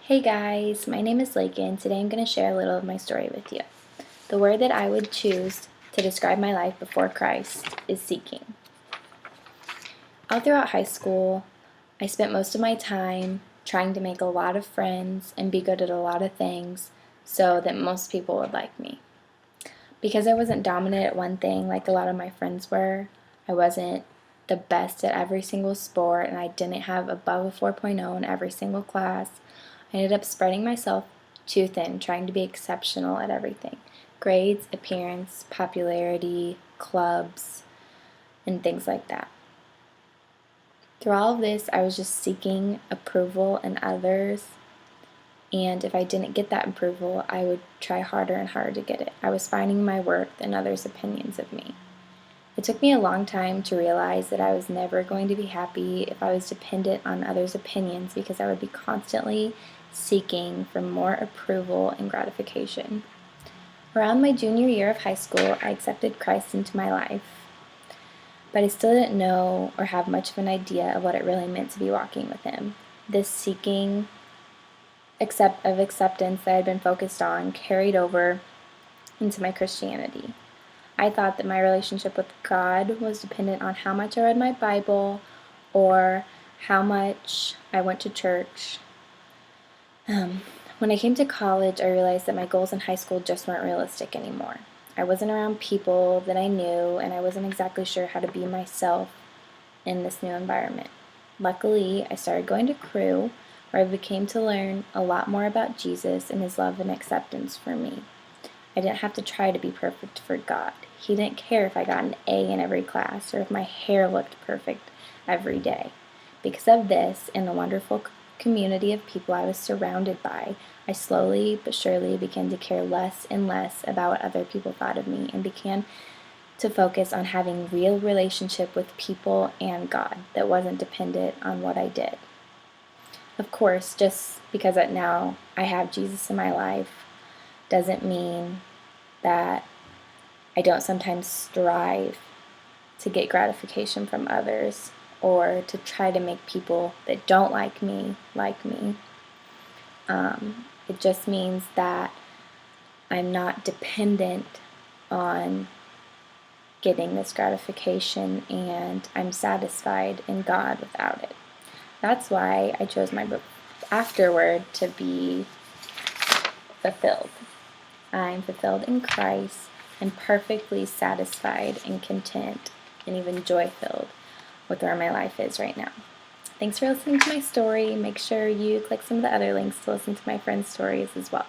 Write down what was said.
Hey guys, my name is Lake and today I'm going to share a little of my story with you. The word that I would choose to describe my life before Christ is seeking. All throughout high school, I spent most of my time trying to make a lot of friends and be good at a lot of things so that most people would like me. Because I wasn't dominant at one thing like a lot of my friends were, I wasn't the best at every single sport, and I didn't have above a 4.0 in every single class. I ended up spreading myself too thin, trying to be exceptional at everything. Grades, appearance, popularity, clubs, and things like that. Through all of this, I was just seeking approval in others, and if I didn't get that approval, I would try harder and harder to get it. I was finding my worth in others' opinions of me. It took me a long time to realize that I was never going to be happy if I was dependent on others' opinions, because I would be constantly seeking for more approval and gratification. Around my junior year of high school, I accepted Christ into my life, but I still didn't know or have much of an idea of what it really meant to be walking with Him. This seeking of acceptance that I had been focused on carried over into my Christianity. I thought that my relationship with God was dependent on how much I read my Bible or how much I went to church. When I came to college, I realized that my goals in high school just weren't realistic anymore. I wasn't around people that I knew, and I wasn't exactly sure how to be myself in this new environment. Luckily, I started going to Cru, where I became to learn a lot more about Jesus and His love and acceptance for me. I didn't have to try to be perfect for God. He didn't care if I got an A in every class or if my hair looked perfect every day. Because of this and the wonderful community of people I was surrounded by, I slowly but surely began to care less and less about what other people thought of me and began to focus on having real relationship with people and God that wasn't dependent on what I did. Of course, just because now I have Jesus in my life doesn't mean that I don't sometimes strive to get gratification from others or to try to make people that don't like me like me. It just means that I'm not dependent on getting this gratification, and I'm satisfied in God without it. That's why I chose my book afterward to be fulfilled. I'm fulfilled in Christ and perfectly satisfied and content and even joy-filled with where my life is right now. Thanks for listening to my story. Make sure you click some of the other links to listen to my friends' stories as well.